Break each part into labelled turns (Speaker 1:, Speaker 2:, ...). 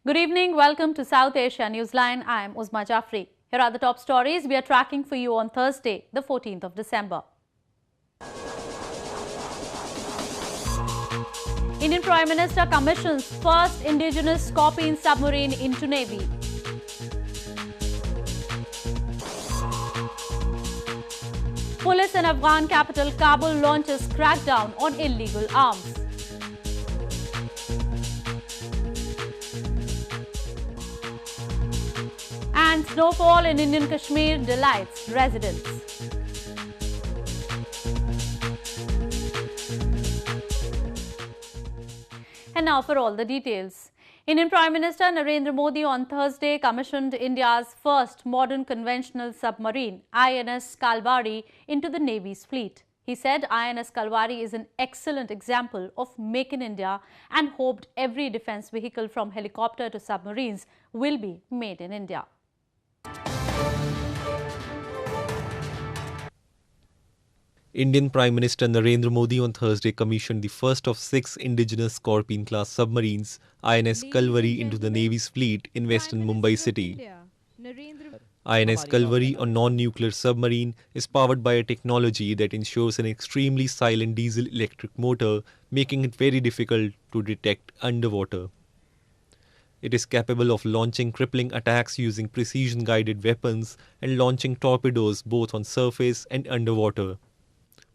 Speaker 1: Good evening. Welcome to South Asia Newsline. I am Uzma Jafri. Here are the top stories we are tracking for you on Thursday, the 14th of December. Indian Prime Minister commissions first indigenous Scorpene submarine into Navy. Police in Afghan capital Kabul launches crackdown on illegal arms. And snowfall in Indian Kashmir delights residents. And now for all the details. Indian Prime Minister Narendra Modi on Thursday commissioned India's first modern conventional submarine, INS Kalvari, into the Navy's fleet. He said INS Kalvari is an excellent example of Make in India and hoped every defence vehicle from helicopter to submarines will be made in India.
Speaker 2: Indian Prime Minister Narendra Modi on Thursday commissioned the first of 6 indigenous Scorpene-class submarines, INS Kalvari, into the Navy's fleet in western Mumbai city. INS Kalvari, a non-nuclear submarine, is powered by a technology that ensures an extremely silent diesel-electric motor, making it very difficult to detect underwater. It is capable of launching crippling attacks using precision-guided weapons and launching torpedoes both on surface and underwater.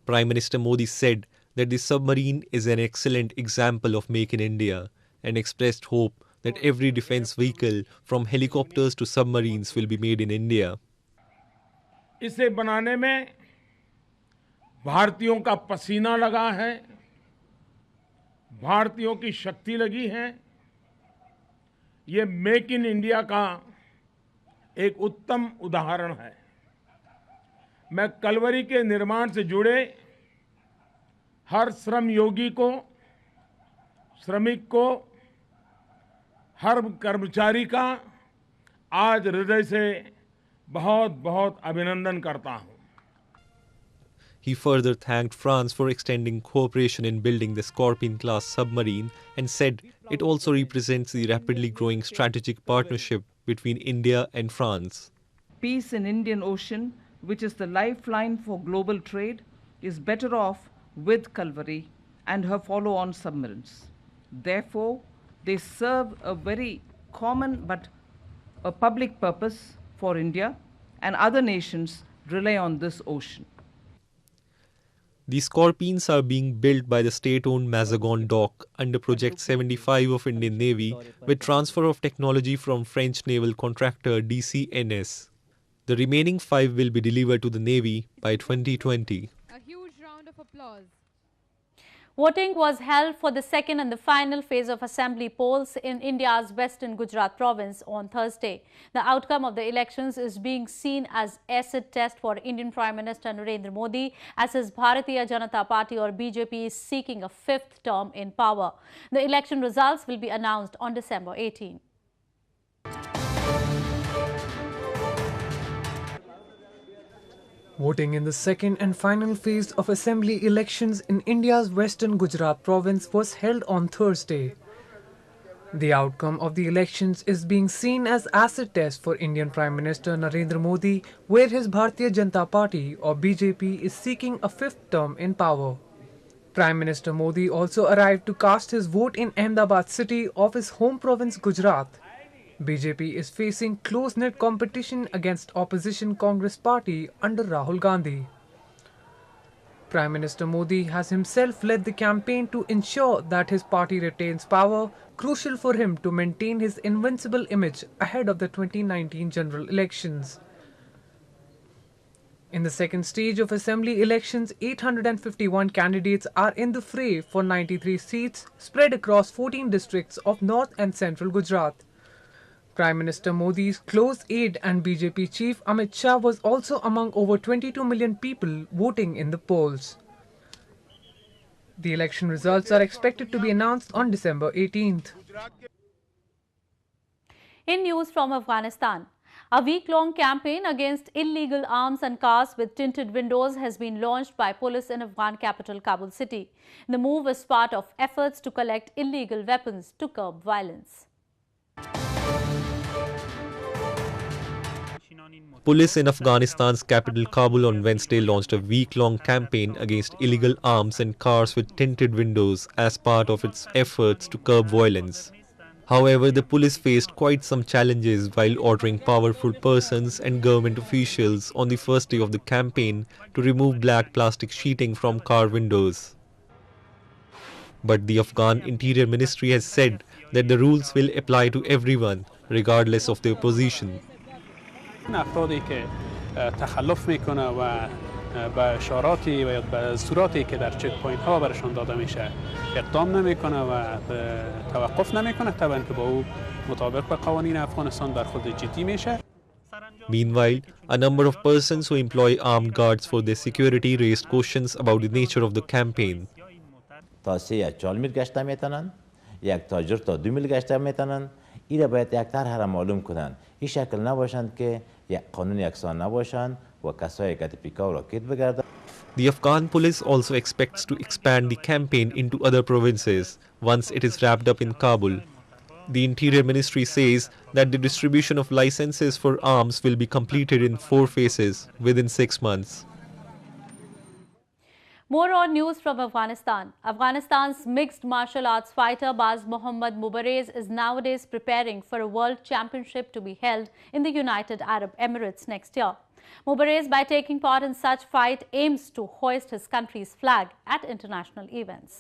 Speaker 2: Prime Minister Modi said that the submarine is an excellent example of Make in India and expressed hope that every defence vehicle from helicopters to submarines will be made in India.
Speaker 3: इसे बनाने में भारतीयों का पसीना लगा है, भारतीयों की शक्ति लगी है। ये मेक इन इंडिया का एक उत्तम उदाहरण है। मैं कलवरी के निर्माण से जुड़े हर श्रम योगी को, श्रमिक को, हर कर्मचारी का आज हृदय से बहुत-बहुत अभिनंदन करता हूं।
Speaker 2: He further thanked France for extending cooperation in building the Scorpene-class submarine and said it also represents the rapidly growing strategic partnership between India and France.
Speaker 4: Peace in Indian Ocean, which is the lifeline for global trade, is better off with Kalvari and her follow-on submarines. Therefore, they serve a very common but a public purpose for India, and other nations rely on this ocean.
Speaker 2: The Scorpenes are being built by the state-owned Mazagon Dock under Project 75 of Indian Navy with transfer of technology from French naval contractor DCNS. The remaining 5 will be delivered to the Navy by 2020.
Speaker 1: A huge round of applause. Voting was held for the second and the final phase of assembly polls in India's western Gujarat province on Thursday. The outcome of the elections is being seen as acid test for Indian Prime Minister Narendra Modi, as his Bharatiya Janata Party or BJP is seeking a 5th term in power. The election results will be announced on December 18.
Speaker 5: Voting in the second and final phase of assembly elections in India's western Gujarat province was held on Thursday. The outcome of the elections is being seen as acid test for Indian Prime Minister Narendra Modi, where his Bharatiya Janata Party or BJP is seeking a 5th term in power. Prime Minister Modi also arrived to cast his vote in Ahmedabad city of his home province Gujarat. BJP is facing close-knit competition against opposition Congress party under Rahul Gandhi. Prime Minister Modi has himself led the campaign to ensure that his party retains power, crucial for him to maintain his invincible image ahead of the 2019 general elections. In the second stage of assembly elections, 851 candidates are in the fray for 93 seats spread across 14 districts of North and Central Gujarat. Prime Minister Modi's close aide and BJP chief Amit Shah was also among over 22 million people voting in the polls. The election results are expected to be announced on December 18th.
Speaker 1: In news from Afghanistan, a week-long campaign against illegal arms and cars with tinted windows has been launched by police in Afghan capital Kabul city. The move is part of efforts to collect illegal weapons to curb violence.
Speaker 2: Police in Afghanistan's capital Kabul on Wednesday launched a week-long campaign against illegal arms and cars with tinted windows as part of its efforts to curb violence. However, the police faced quite some challenges while ordering powerful persons and government officials on the first day of the campaign to remove black plastic sheeting from car windows. But the Afghan Interior Ministry has said that the rules will apply to everyone, regardless of their position.
Speaker 6: افرادی که تخلف میکنه و به اشاراتی و به دستوراتی که در چک پوینت ها برشان داده میشه اقدام نمیکنه و توقف نمیکنه طبعا که با او مطابق با قوانین افغانستان برخورد جدی میشه.
Speaker 2: Meanwhile, a number of persons who employ armed guards for their security raised questions about the nature of the campaign.
Speaker 7: تا 3 یا 4 میل گشت میتونن، یک تاجر تا 2 میل گشت میتونن. اینا باید یک طرح معلوم کنن. این شکل نباشند که یک قانون یکسان نباشند و کسایی که پیکا و راکت بگردن.
Speaker 2: The Afghan police also expects to expand the campaign into other provinces once it is wrapped up in Kabul. The Interior Ministry says that the distribution of licenses for arms will be completed in 4 phases within 6 months.
Speaker 1: More on news from Afghanistan. Afghanistan's mixed martial arts fighter Baz Mohammad Mubarez is nowadays preparing for a world championship to be held in the United Arab Emirates next year. Mubarez, by taking part in such fight, aims to hoist his country's flag at international events.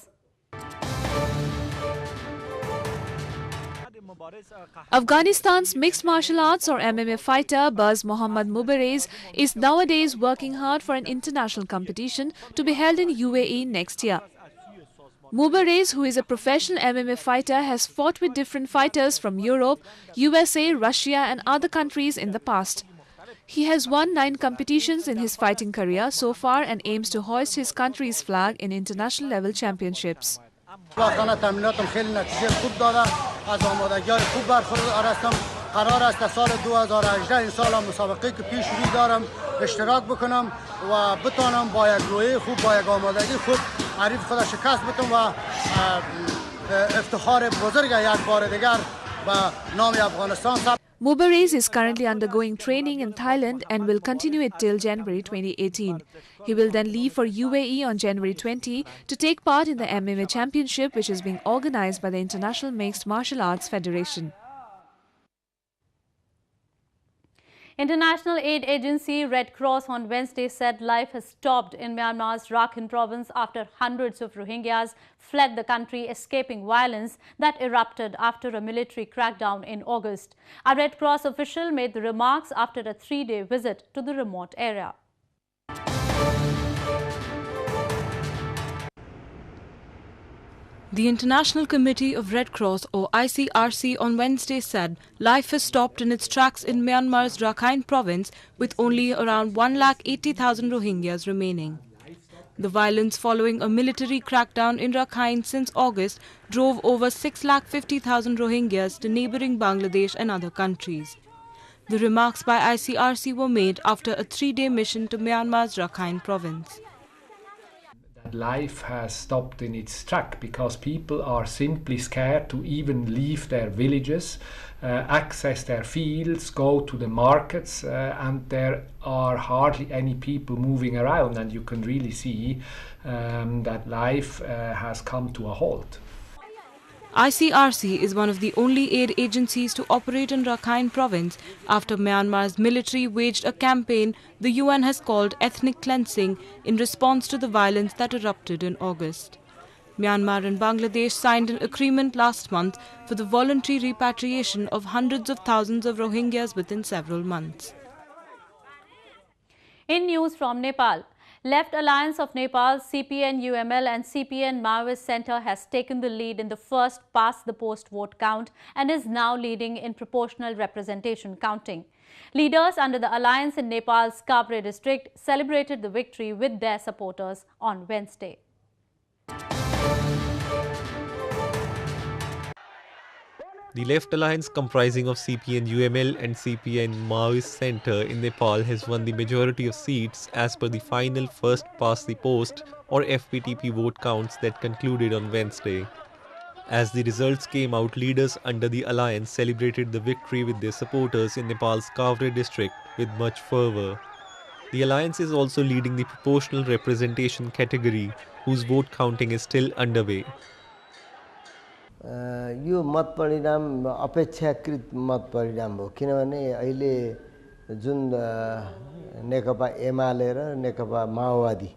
Speaker 8: Afghanistan's mixed martial arts or MMA fighter Baz Mohammad Mubarez is nowadays working hard for an international competition to be held in UAE next year. Mubarez, who is a professional MMA fighter, has fought with different fighters from Europe, USA, Russia and other countries in the past. He has won 9 competitions in his fighting career so far and aims to hoist his country's flag in international level championships.
Speaker 9: تمریناتم خیلی نتیجه خوب داده از آمادگی‌های خوب برخوردار هستم قرار است سال 2018 این سال مسابقه که پیش رو دارم اشتراک بکنم و بتونم با یک روحیه خوب با یک آمادگی خوب حریف خود شکست بدم و افتخار بزرگ یک بار دیگر به نام افغانستان.
Speaker 8: Mubarez is currently undergoing training in Thailand and will continue it till January 2018. He will then leave for UAE on January 20 to take part in the MMA Championship, which is being organized by the International Mixed Martial Arts Federation.
Speaker 1: International aid agency Red Cross on Wednesday said life has stopped in Myanmar's Rakhine province after hundreds of Rohingyas fled the country, escaping violence that erupted after a military crackdown in August. A Red Cross official made the remarks after a 3-day visit to the remote area.
Speaker 10: The International Committee of Red Cross or ICRC on Wednesday said life has stopped in its tracks in Myanmar's Rakhine province with only around 180,000 Rohingyas remaining. The violence following a military crackdown in Rakhine since August drove over 650,000 Rohingyas to neighbouring Bangladesh and other countries. The remarks by ICRC were made after a 3-day mission to Myanmar's Rakhine province.
Speaker 11: Life has stopped in its track because people are simply scared to even leave their villages, access their fields, go to the markets, and there are hardly any people moving around, and you can really see that life has come to a halt.
Speaker 10: ICRC is one of the only aid agencies to operate in Rakhine province after Myanmar's military waged a campaign the UN has called ethnic cleansing in response to the violence that erupted in August. Myanmar and Bangladesh signed an agreement last month for the voluntary repatriation of hundreds of thousands of Rohingyas within several months.
Speaker 1: In news from Nepal, Left Alliance of Nepal, CPN-UML and CPN Maoist Centre has taken the lead in the first past-the-post vote count and is now leading in proportional representation counting. Leaders under the alliance in Nepal's Kavre district celebrated the victory with their supporters on Wednesday.
Speaker 2: The Left Alliance, comprising of CPN-UML and CPN Maoist Centre in Nepal, has won the majority of seats as per the final first-past-the-post or FPTP vote counts that concluded on Wednesday. As the results came out, leaders under the alliance celebrated the victory with their supporters in Nepal's Kavre district with much fervour. The alliance is also leading the proportional representation category, whose vote counting is still underway.
Speaker 12: यो मत परिणाम अपेक्षाकृत मत परिणाम हो किनभने अहिले जुन नेकपा एमाले र नेकपा माओवादी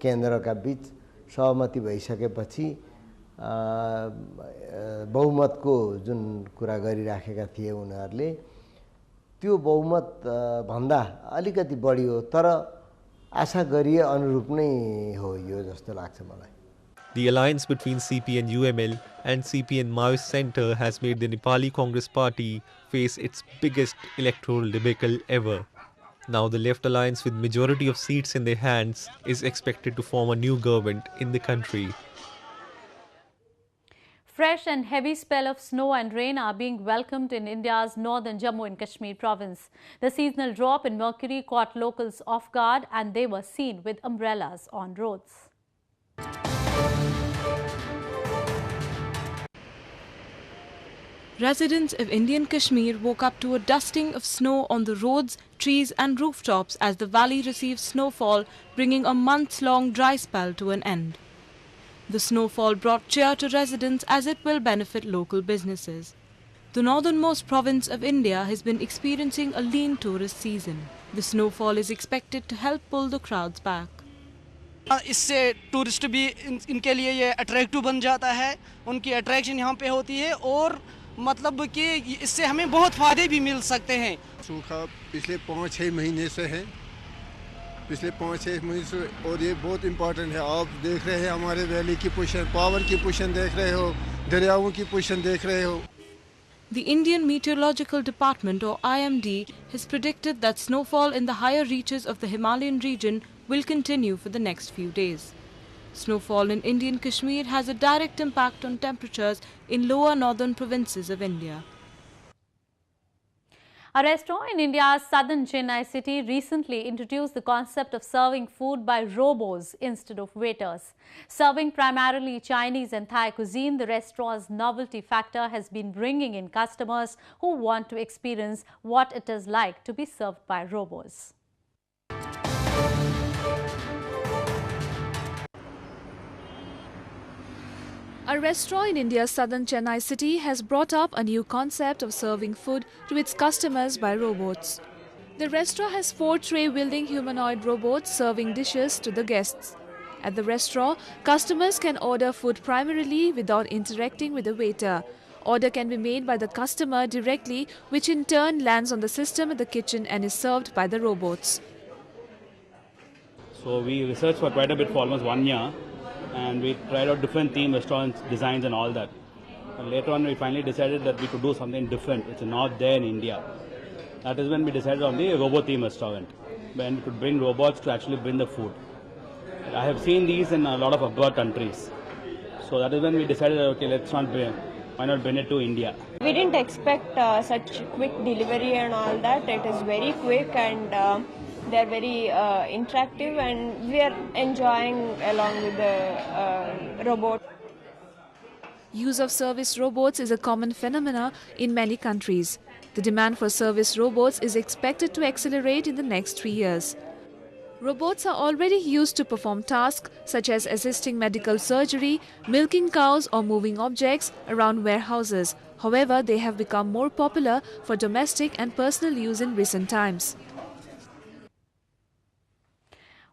Speaker 12: केन्द्रका बीच सहमति भइसकेपछि बहुमतको जुन कुरा गरिराखेका थिए उनीहरूले त्यो बहुमत भन्दा अलिकति बढी हो तर आशा गरिए अनुरूप नै हो यो जस्तो लाग्छ मलाई.
Speaker 2: The alliance between CPN UML and CPN Maoist Centre has made the Nepali Congress Party face its biggest electoral debacle ever. Now the left alliance, with majority of seats in their hands, is expected to form a new government in the country.
Speaker 1: Fresh and heavy spell of snow and rain are being welcomed in India's northern Jammu and Kashmir province. The seasonal drop in mercury caught locals off guard and they were seen with umbrellas on roads.
Speaker 10: Residents of Indian Kashmir woke up to a dusting of snow on the roads, trees and rooftops as the valley received snowfall, bringing a months-long dry spell to an end. The snowfall brought cheer to residents as it will benefit local businesses. The northernmost province of India has been experiencing a lean tourist season. The snowfall is expected to help pull the crowds back.
Speaker 13: इससे tourist भी इनके लिए ये attractive बन जाता है, उनकी attraction यहाँ पे होती है और मतलब कि इससे हमें बहुत फायदे भी मिल सकते हैं.
Speaker 14: सूखा पिछले 5-6 महीने से है, पिछले 5-6 महीने से, और ये बहुत इम्पोर्टेंट है. आप देख रहे हैं हमारे वैली की पोजीशन, पावर की पोजीशन देख रहे हो, दरियाओं की पोजीशन देख रहे हो.
Speaker 10: The Indian Meteorological Department or IMD has predicted that snowfall in the higher reaches of the Himalayan region will continue for the next few days. Snowfall in Indian Kashmir has a direct impact on temperatures in lower northern provinces of India.
Speaker 1: A restaurant in India's southern Chennai city recently introduced the concept of serving food by robots instead of waiters. Serving primarily Chinese and Thai cuisine, the restaurant's novelty factor has been bringing in customers who want to experience what it is like to be served by robots.
Speaker 8: A restaurant in India's southern Chennai city has brought up a new concept of serving food to its customers by robots. The restaurant has 4 tray-wielding humanoid robots serving dishes to the guests. At the restaurant, customers can order food primarily without interacting with the waiter. Order can be made by the customer directly, which in turn lands on the system at the kitchen and is served by the robots.
Speaker 15: So we researched for quite a bit for almost 1 year. And we tried out different theme restaurants, designs and all that. And later on we finally decided that we could do something different, which is not there in India. That is when we decided on the robot theme restaurant, when we could bring robots to actually bring the food. I have seen these in a lot of abroad countries. So that is when we decided, okay, why not bring it to India.
Speaker 16: We didn't expect such quick delivery and all that. It is very quick and they're very interactive and we are enjoying along with the robot.
Speaker 8: Use of service robots is a common phenomenon in many countries. The demand for service robots is expected to accelerate in the next 3 years. Robots are already used to perform tasks such as assisting medical surgery, milking cows or moving objects around warehouses. However, they have become more popular for domestic and personal use in recent times.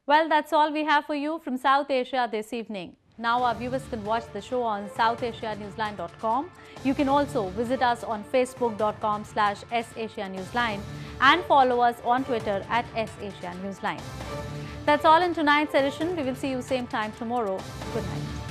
Speaker 1: Well, that's all we have for you from South Asia this evening. Now our viewers can watch the show on southasianewsline.com. You can also visit us on facebook.com/SAsiaNewsline and follow us on Twitter @SAsiaNewsline. That's all in tonight's edition. We will see you same time tomorrow. Good night.